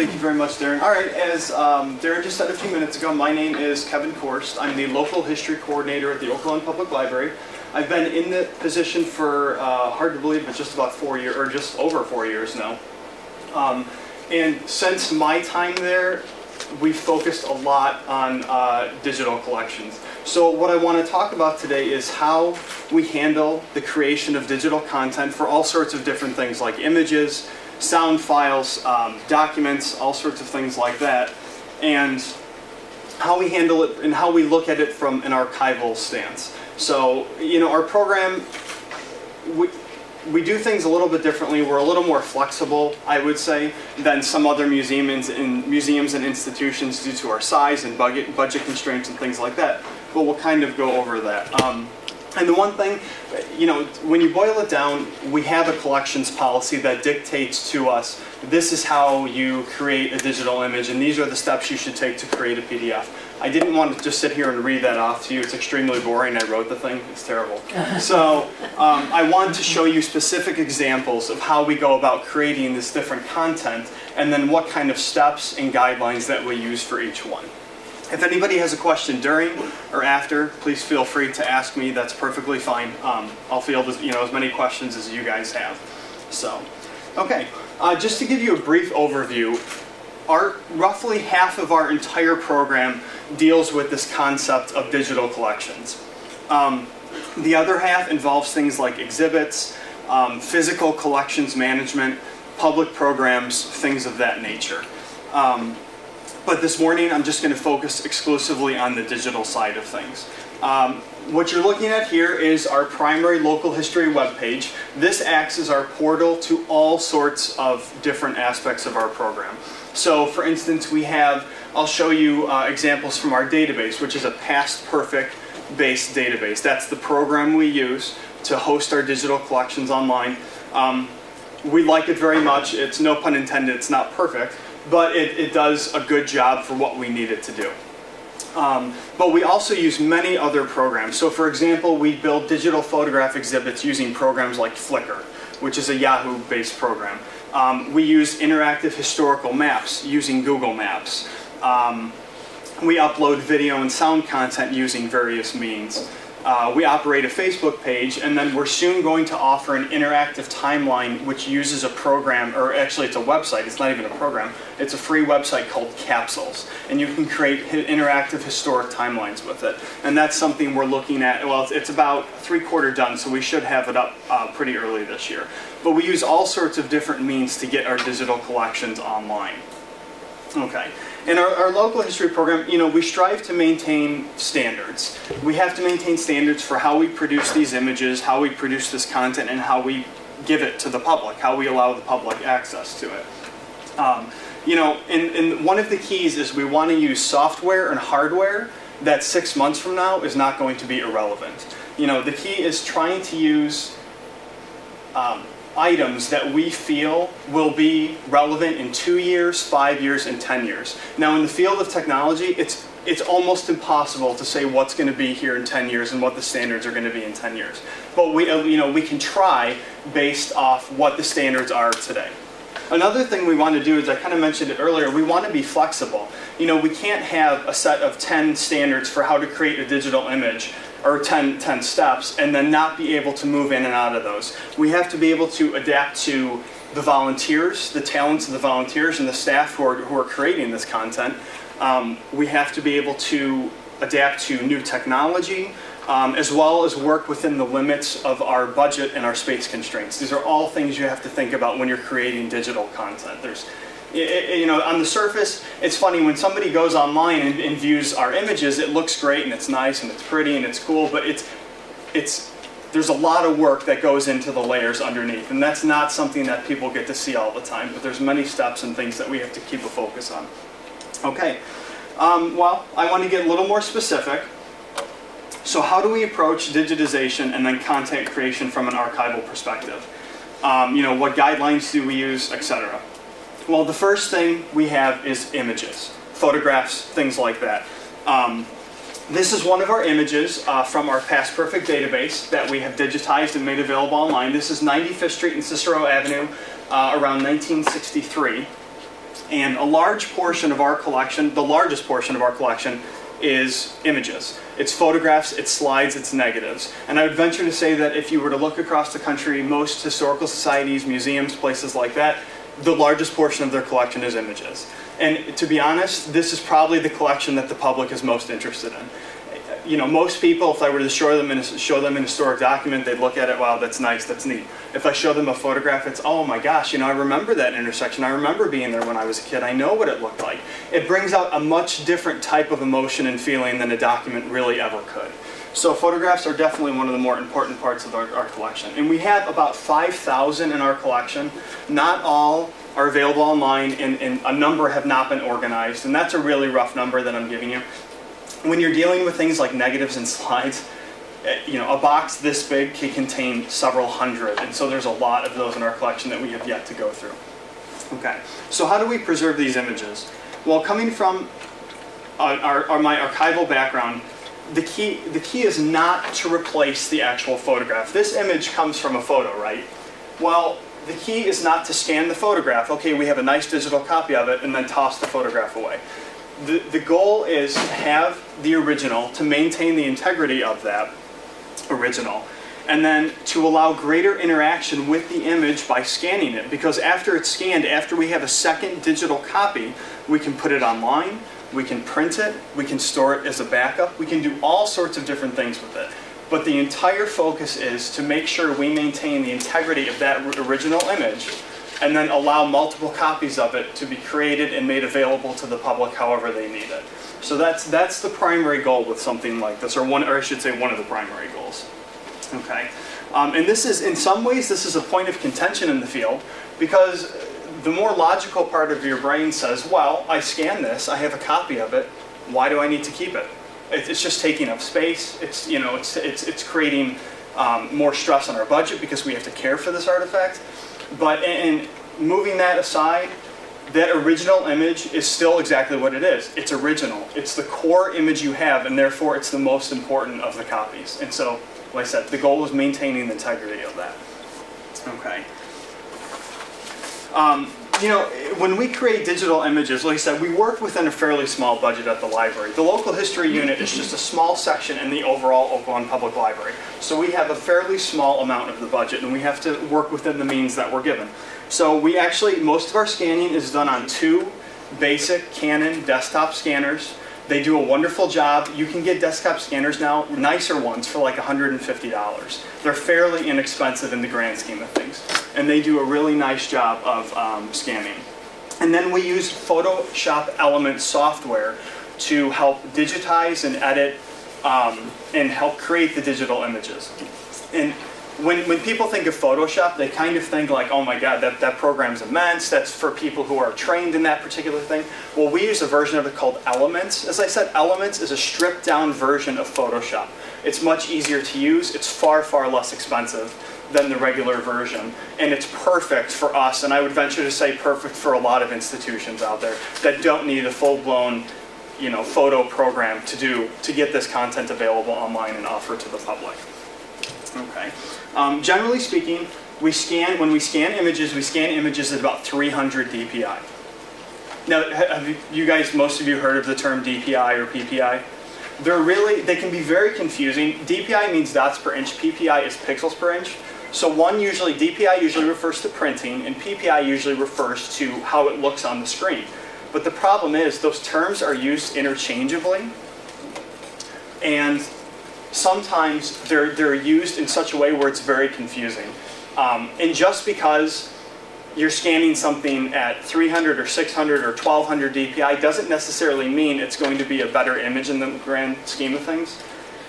Thank you very much, Darren. All right, as Darren just said a few minutes ago, my name is Kevin Korst. I'm the local history coordinator at the Oakland Public Library. I've been in the position for, hard to believe, but just about 4 years, or just over 4 years now. And since my time there, we've focused a lot on digital collections. So what I want to talk about today is how we handle the creation of digital content for all sorts of different things like images, sound files, documents, all sorts of things like that, and how we handle it and how we look at it from an archival stance. So, you know, our program, we do things a little bit differently. We're a little more flexible, I would say, than some other museums and institutions due to our size and budget constraints and things like that. But we'll kind of go over that. And the one thing, you know, when you boil it down, we have a collections policy that dictates to us, this is how you create a digital image, and these are the steps you should take to create a PDF. I didn't want to just sit here and read that off to you. It's extremely boring. I wrote the thing. It's terrible. So I wanted to show you specific examples of how we go about creating this different content, and then what kind of steps and guidelines that we use for each one. If anybody has a question during or after, please feel free to ask me. That's perfectly fine. I'll field as many questions as you guys have. So, okay, just to give you a brief overview, roughly half of our entire program deals with this concept of digital collections. The other half involves things like exhibits, physical collections management, public programs, things of that nature. But this morning, I'm just going to focus exclusively on the digital side of things. What you're looking at here is our primary local history webpage. This acts as our portal to all sorts of different aspects of our program. So, for instance, I'll show you examples from our database, which is a past perfect based database. That's the program we use to host our digital collections online. We like it very much. It's no pun intended, it's not perfect. But it does a good job for what we need it to do. But we also use many other programs. So for example, we build digital photograph exhibits using programs like Flickr, which is a Yahoo-based program. We use interactive historical maps using Google Maps. We upload video and sound content using various means. We operate a Facebook page, and then we're soon going to offer an interactive timeline which uses a program, or actually it's a website, it's not even a program, it's a free website called Capsules, and you can create interactive historic timelines with it. And that's something we're looking at, well, it's about 3/4 done, so we should have it up pretty early this year. But we use all sorts of different means to get our digital collections online. Okay. In our local history program, you know, we strive to maintain standards. We have to maintain standards for how we produce these images, how we produce this content, and how we give it to the public, how we allow the public access to it. You know, and one of the keys is we want to use software and hardware that 6 months from now is not going to be irrelevant. You know, the key is trying to use items that we feel will be relevant in 2 years, 5 years, and 10 years. Now, in the field of technology, it's almost impossible to say what's going to be here in 10 years and what the standards are going to be in 10 years. But we can try based off what the standards are today. Another thing we want to do is, I kind of mentioned it earlier, we want to be flexible. You know, we can't have a set of 10 standards for how to create a digital image, or 10 steps, and then not be able to move in and out of those. We have to be able to adapt to the volunteers, the talents of the volunteers and the staff who are creating this content. We have to be able to adapt to new technology, as well as work within the limits of our budget and our space constraints. These are all things you have to think about when you're creating digital content. You know, on the surface, it's funny when somebody goes online and views our images. It looks great and it's nice and it's pretty and it's cool, but there's a lot of work that goes into the layers underneath, and that's not something that people get to see all the time. But there's many steps and things that we have to keep a focus on. Okay, well, I want to get a little more specific. So how do we approach digitization and then content creation from an archival perspective? You know, what guidelines do we use, etc. Well, the first thing we have is images, photographs, things like that. This is one of our images from our Past Perfect database that we have digitized and made available online. This is 95th Street and Cicero Avenue around 1963. And a large portion of our collection, the largest portion of our collection, is images. It's photographs, it's slides, it's negatives. And I would venture to say that if you were to look across the country, most historical societies, museums, places like that, the largest portion of their collection is images. And to be honest, this is probably the collection that the public is most interested in. You know, most people, if I were to show them an historic document, they'd look at it, wow, that's nice, that's neat. If I show them a photograph, it's, oh my gosh, you know, I remember that intersection. I remember being there when I was a kid. I know what it looked like. It brings out a much different type of emotion and feeling than a document really ever could. So photographs are definitely one of the more important parts of our collection. And we have about 5,000 in our collection. Not all are available online, and a number have not been organized. And that's a really rough number that I'm giving you. When you're dealing with things like negatives and slides, you know, a box this big can contain several hundred, and so there's a lot of those in our collection that we have yet to go through. Okay, so how do we preserve these images? Well, coming from my archival background, the key is not to replace the actual photograph. This image comes from a photo, right? Well, the key is not to scan the photograph. Okay, we have a nice digital copy of it, and then toss the photograph away. The goal is to have the original, to maintain the integrity of that original, and then to allow greater interaction with the image by scanning it. Because after it's scanned, after we have a second digital copy, we can put it online, we can print it, we can store it as a backup, we can do all sorts of different things with it. But the entire focus is to make sure we maintain the integrity of that original image, and then allow multiple copies of it to be created and made available to the public however they need it. So that's the primary goal with something like this, or I should say one of the primary goals. Okay, and this is, in some ways, this is a point of contention in the field, because the more logical part of your brain says, well, I scanned this, I have a copy of it, why do I need to keep it? It's just taking up space. It's, you know, it's creating more stress on our budget because we have to care for this artifact. But in moving that aside, that original image is still exactly what it is. It's original. It's the core image you have, and therefore it's the most important of the copies. And so, like I said, the goal is maintaining the integrity of that. Okay. You know, when we create digital images, like I said, we work within a fairly small budget at the library. The local history unit is just a small section in the overall Oakland Public Library. So we have a fairly small amount of the budget, and we have to work within the means that we're given. So we actually, most of our scanning is done on 2 basic Canon desktop scanners. They do a wonderful job. You can get desktop scanners now, nicer ones, for like $150. They're fairly inexpensive in the grand scheme of things. And they do a really nice job of scanning. And then we use Photoshop Elements software to help digitize and edit and help create the digital images. And when people think of Photoshop, they kind of think like, oh my God, that program's immense. That's for people who are trained in that particular thing. Well, we use a version of it called Elements. As I said, Elements is a stripped down version of Photoshop. It's much easier to use. It's far, far less expensive than the regular version. And it's perfect for us, and I would venture to say perfect for a lot of institutions out there that don't need a full-blown, you know, photo program to get this content available online and offer to the public. Okay. Generally speaking, when we scan images at about 300 DPI. Now, have you guys, most of you heard of the term DPI or PPI? They can be very confusing. DPI means dots per inch, PPI is pixels per inch. So DPI usually refers to printing, and PPI usually refers to how it looks on the screen. But the problem is, those terms are used interchangeably, and sometimes they're used in such a way where it's very confusing. And just because you're scanning something at 300 or 600 or 1200 DPI doesn't necessarily mean it's going to be a better image in the grand scheme of things.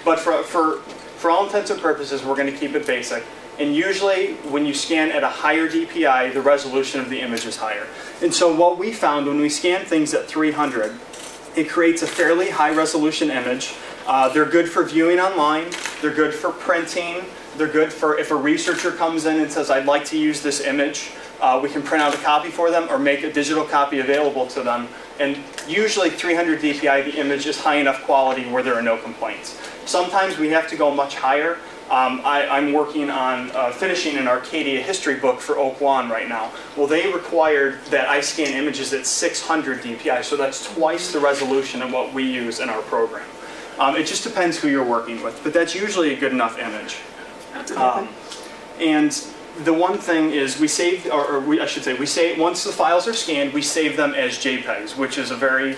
But for all intents and purposes, we're going to keep it basic. And usually, when you scan at a higher DPI, the resolution of the image is higher. And so what we found when we scan things at 300, it creates a fairly high resolution image. They're good for viewing online. They're good for printing. They're good for if a researcher comes in and says, I'd like to use this image, we can print out a copy for them or make a digital copy available to them. And usually 300 DPI, the image is high enough quality where there are no complaints. Sometimes we have to go much higher. I'm working on finishing an Arcadia history book for Oak Lawn right now. Well, they required that I scan images at 600 dpi, so that's twice the resolution of what we use in our program. It just depends who you're working with, but that's usually a good enough image. And the one thing is we save, I should say, we save, once the files are scanned, we save them as JPEGs, which is a very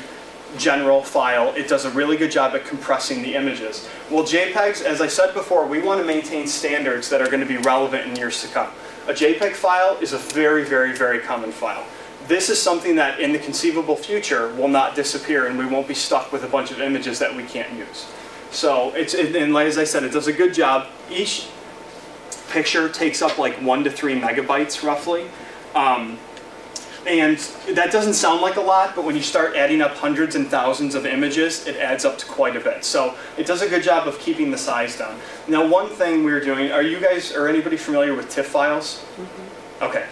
general file. It does a really good job at compressing the images. Well, JPEGs, as I said before, we want to maintain standards that are going to be relevant in years to come. A JPEG file is a very, very, very common file. This is something that in the conceivable future will not disappear, and we won't be stuck with a bunch of images that we can't use. So, and as I said, it does a good job. Each picture takes up like 1 to 3 megabytes roughly. And that doesn't sound like a lot, but when you start adding up hundreds and thousands of images, it adds up to quite a bit. So it does a good job of keeping the size down. Now, one thing we're doing, are you guys, or anybody familiar with TIFF files? Mm-hmm. Okay.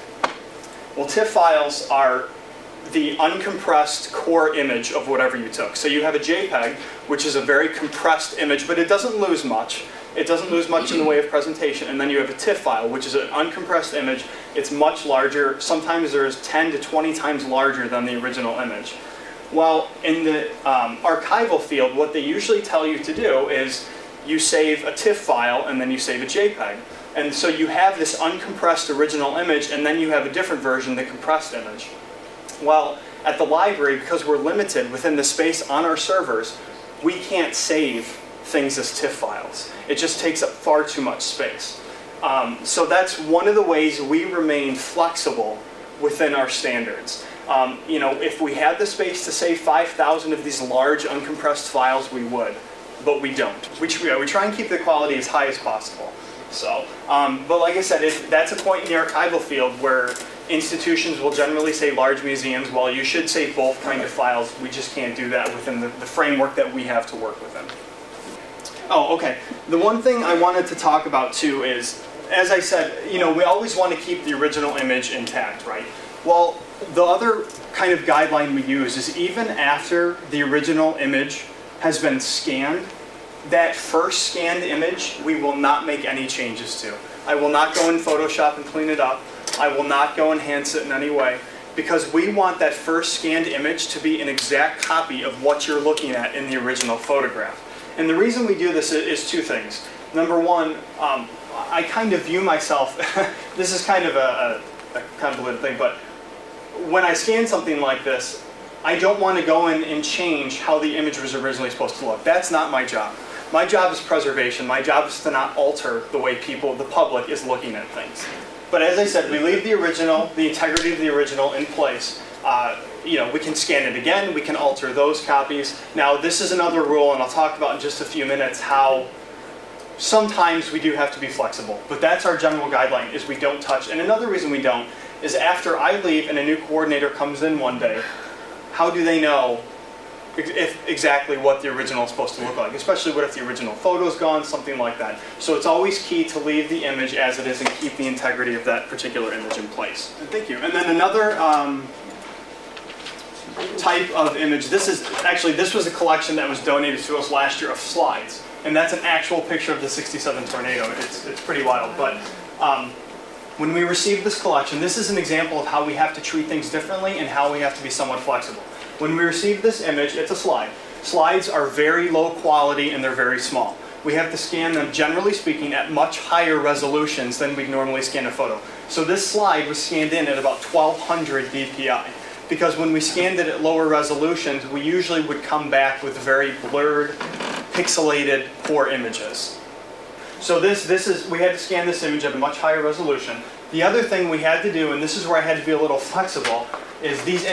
Well, TIFF files are the uncompressed core image of whatever you took. So you have a JPEG, which is a very compressed image, but it doesn't lose much. It doesn't lose much in the way of presentation. And then you have a TIFF file, which is an uncompressed image. It's much larger. Sometimes there's 10 to 20 times larger than the original image. Well, in the archival field, what they usually tell you to do is you save a TIFF file and then you save a JPEG. And so you have this uncompressed original image, and then you have a different version, the compressed image. Well, at the library, because we're limited within the space on our servers, we can't save things as TIFF files. It just takes up far too much space. So that's one of the ways we remain flexible within our standards. You know, if we had the space to save 5,000 of these large uncompressed files, we would, but we don't. We try and keep the quality as high as possible. So, but like I said, that's a point in the archival field where institutions will generally say large museums, well, you should save both kind of files. We just can't do that within the framework that we have to work within. Oh, okay. The one thing I wanted to talk about too is, as I said, you know, we always want to keep the original image intact, right? Well, the other kind of guideline we use is even after the original image has been scanned, that first scanned image we will not make any changes to. I will not go in Photoshop and clean it up. I will not go enhance it in any way, because we want that first scanned image to be an exact copy of what you're looking at in the original photograph. And the reason we do this is two things. Number one, I kind of view myself, this is kind of a convoluted thing, but when I scan something like this, I don't want to go in and change how the image was originally supposed to look. That's not my job. My job is preservation. My job is to not alter the way people, the public, is looking at things. But as I said, we leave the original, the integrity of the original in place. You know, we can scan it again, we can alter those copies. Now, this is another rule, and I'll talk about in just a few minutes how sometimes we do have to be flexible. But that's our general guideline, is we don't touch. And another reason we don't is after I leave and a new coordinator comes in one day, how do they know exactly what the original is supposed to look like? Especially what if the original photo's gone, something like that. So it's always key to leave the image as it is and keep the integrity of that particular image in place. And thank you. And then another type of image, this was a collection that was donated to us last year of slides. And that's an actual picture of the '67 tornado. It's pretty wild. But when we received this collection, this is an example of how we have to treat things differently and how we have to be somewhat flexible. When we received this image, it's a slide. Slides are very low quality and they're very small. We have to scan them, generally speaking, at much higher resolutions than we'd normally scan a photo. So this slide was scanned in at about 1200 dpi. Because when we scanned it at lower resolutions, we usually would come back with very blurred, pixelated, poor images. So we had to scan this image at a much higher resolution. The other thing we had to do, and this is where I had to be a little flexible, is these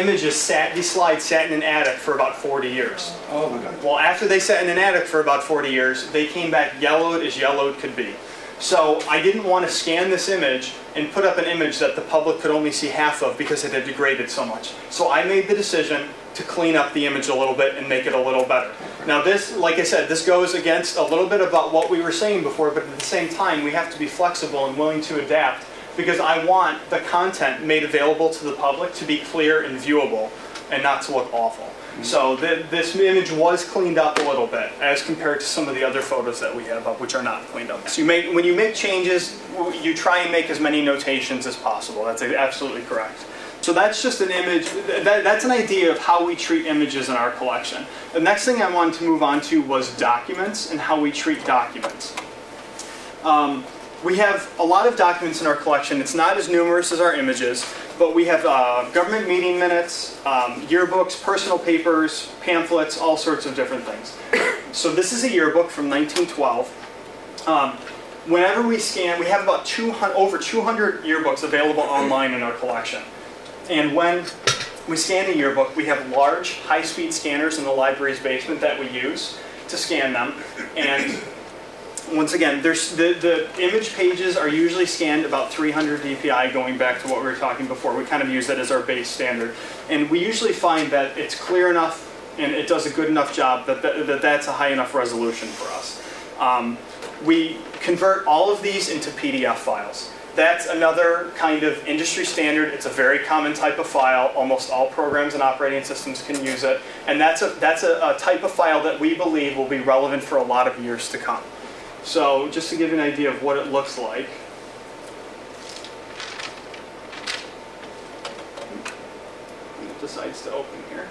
slides sat in an attic for about 40 years. Oh my God. Well, after they sat in an attic for about 40 years, they came back yellowed as yellowed could be. So I didn't want to scan this image and put up an image that the public could only see half of because it had degraded so much. So I made the decision to clean up the image a little bit and make it a little better. Now this, like I said, this goes against a little bit about what we were saying before, but at the same time we have to be flexible and willing to adapt, because I want the content made available to the public to be clear and viewable and not to look awful. So this image was cleaned up a little bit as compared to some of the other photos that we have up, which are not cleaned up. So when you make changes, you try and make as many notations as possible. That's absolutely correct. So that's just an image, that's an idea of how we treat images in our collection. The next thing I wanted to move on to was documents and how we treat documents. We have a lot of documents in our collection. It's not as numerous as our images, but we have government meeting minutes, yearbooks, personal papers, pamphlets, all sorts of different things. So this is a yearbook from 1912. Whenever we scan, we have about over 200 yearbooks available online in our collection. And when we scan a yearbook, we have large, high-speed scanners in the library's basement that we use to scan them. And once again, the image pages are usually scanned about 300 dpi, going back to what we were talking before. We kind of use that as our base standard. And we usually find that it's clear enough and it does a good enough job that's a high enough resolution for us. We convert all of these into PDF files. That's another kind of industry standard. It's a very common type of file. Almost all programs and operating systems can use it. And that's a type of file that we believe will be relevant for a lot of years to come. So just to give you an idea of what it looks like. It decides to open here.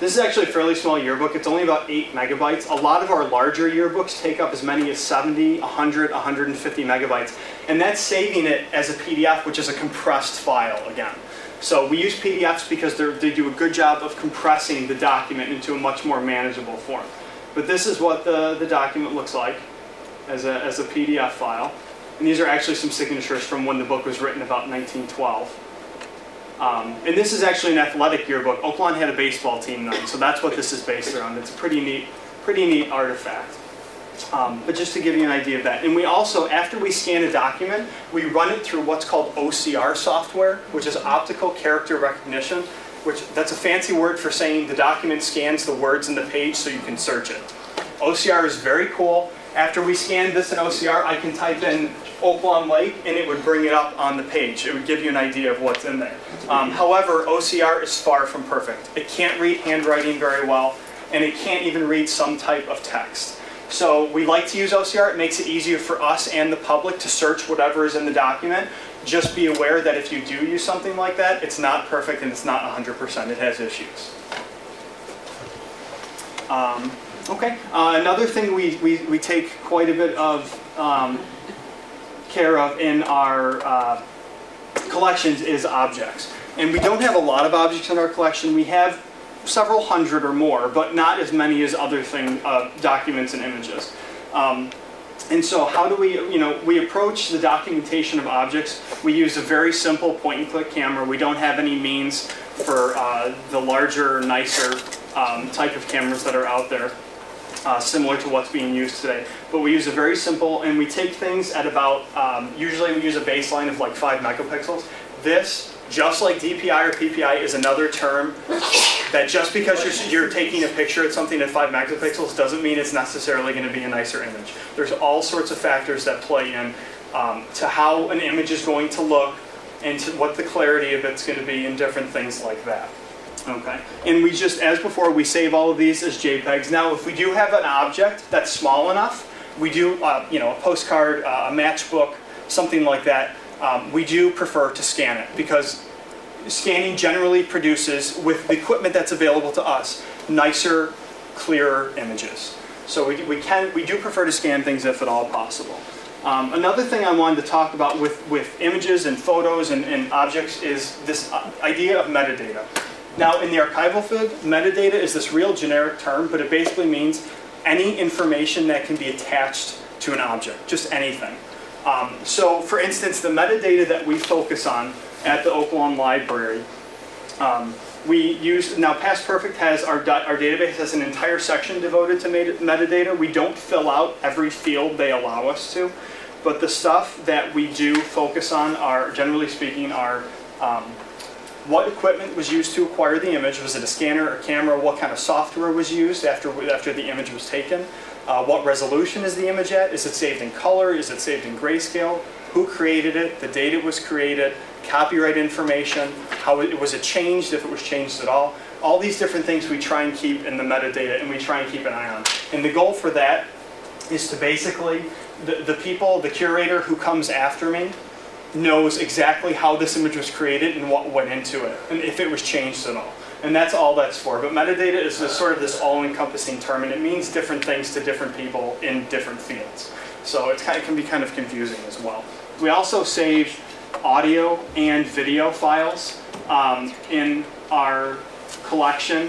This is actually a fairly small yearbook. It's only about 8 megabytes. A lot of our larger yearbooks take up as many as 70, 100, 150 megabytes. And that's saving it as a PDF, which is a compressed file again. So we use PDFs because they do a good job of compressing the document into a much more manageable form. But this is what the document looks like as a PDF file. And these are actually some signatures from when the book was written, about 1912. And this is actually an athletic yearbook. Oaklawn had a baseball team then, so that's what this is based around. It's a pretty neat artifact. But just to give you an idea of that. And we also, after we scan a document, we run it through what's called OCR software, which is optical character recognition, that's a fancy word for saying the document scans the words in the page so you can search it. OCR is very cool. After we scan this in OCR, I can type in Oaklawn Lake and it would bring it up on the page. It would give you an idea of what's in there. However, OCR is far from perfect. It can't read handwriting very well, and it can't even read some type of text. So we like to use OCR. It makes it easier for us and the public to search whatever is in the document. Just be aware that if you do use something like that, it's not perfect and it's not 100%. It has issues. Okay. Another thing we take quite a bit of care of in our collections is objects. And we don't have a lot of objects in our collection. We have several hundred or more, but not as many as other documents and images. And so how do we approach the documentation of objects. We use a very simple point-and-click camera. We don't have any means for the larger, nicer type of cameras that are out there, similar to what's being used today. But we use a very simple, and we take things at about, usually we use a baseline of like 5 megapixels. This, just like DPI or PPI, is another term that just because you're taking a picture at something at 5 megapixels doesn't mean it's necessarily going to be a nicer image. There's all sorts of factors that play in to how an image is going to look and to what the clarity of it's going to be and different things like that. Okay, and we just, as before, we save all of these as JPEGs. Now, if we do have an object that's small enough, we do, a postcard, a matchbook, something like that, we do prefer to scan it because scanning generally produces, with the equipment that's available to us, nicer, clearer images. So we do prefer to scan things if at all possible. Another thing I wanted to talk about with images and photos and objects is this idea of metadata. Now, in the archival field, metadata is this real generic term, but it basically means any information that can be attached to an object, just anything. So, for instance, the metadata that we focus on at the Oaklawn Library, we use, now Past Perfect has, our database has an entire section devoted to metadata. We don't fill out every field they allow us to, but the stuff that we do focus on are, generally speaking, are what equipment was used to acquire the image. Was it a scanner, a camera? What kind of software was used after the image was taken? What resolution is the image at? Is it saved in color? Is it saved in grayscale? who created it, the date it was created, copyright information, how was it changed, if it was changed at all. All these different things we try and keep in the metadata, and we try and keep an eye on. And the goal for that is to basically, the people, the curator who comes after me, knows exactly how this image was created and what went into it, and if it was changed at all. And that's all that's for. But metadata is sort of this all-encompassing term, and it means different things to different people in different fields. So it can be kind of confusing as well. We also save audio and video files in our collection.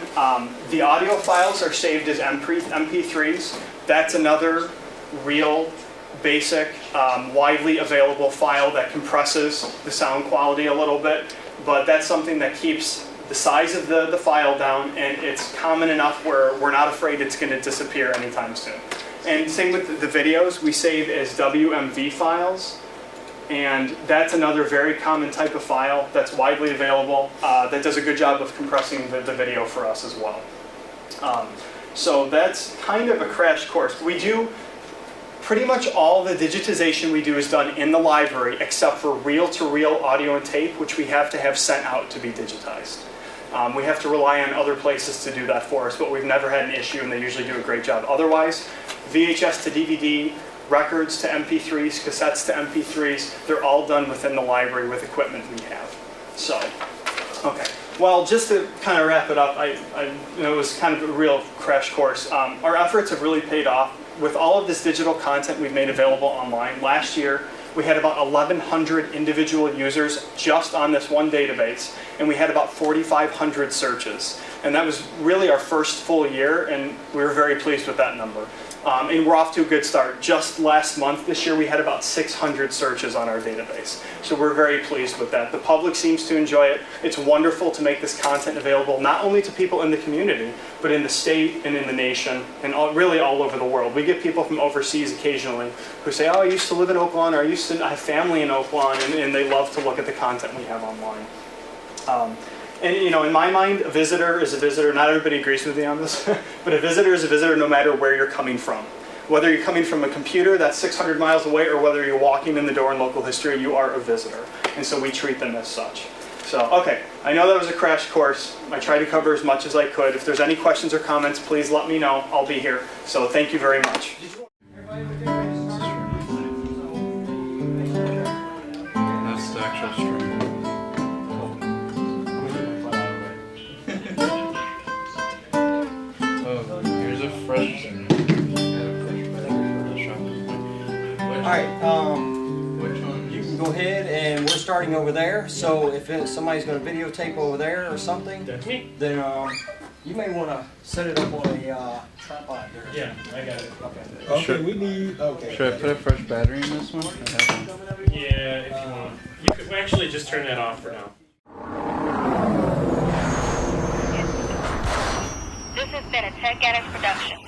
The audio files are saved as MP3s. That's another real basic, widely available file that compresses the sound quality a little bit, but that's something that keeps the size of the file down, and it's common enough where we're not afraid it's going to disappear anytime soon. And same with the videos, we save as WMV files, and that's another very common type of file that's widely available that does a good job of compressing the video for us as well. So that's kind of a crash course. We do pretty much all the digitization we do is done in the library, except for reel-to-reel audio and tape, which we have to have sent out to be digitized. We have to rely on other places to do that for us, but we've never had an issue, and they usually do a great job. Otherwise, VHS to DVD, records to MP3s, cassettes to MP3s, they're all done within the library with equipment we have. So, okay. Well, just to kind of wrap it up, it was kind of a real crash course. Our efforts have really paid off. With all of this digital content we've made available online, last year we had about 1,100 individual users just on this one database, and we had about 4,500 searches. And that was really our first full year, and we were very pleased with that number. And we're off to a good start. Just last month, this year, we had about 600 searches on our database. So we're very pleased with that. The public seems to enjoy it. It's wonderful to make this content available not only to people in the community, but in the state and in the nation, and really all over the world. We get people from overseas occasionally who say, oh, I used to live in Oakland, or I have family in Oakland, and they love to look at the content we have online. And in my mind, a visitor is a visitor. Not everybody agrees with me on this, but a visitor is a visitor no matter where you're coming from. Whether you're coming from a computer that's 600 miles away, or whether you're walking in the door in local history, you are a visitor. And so we treat them as such. So, okay, I know that was a crash course. I tried to cover as much as I could. If there's any questions or comments, please let me know. I'll be here. So thank you very much. That's the actual string. Alright, you can go ahead, and we're starting over there, so if somebody's going to videotape over there or something, then you may want to set it up on a tripod there. Yeah, I got it. Okay. Should I put a fresh battery in this one? Yeah, if you want. You could actually just turn that off for now. This has been a Tech Annex production.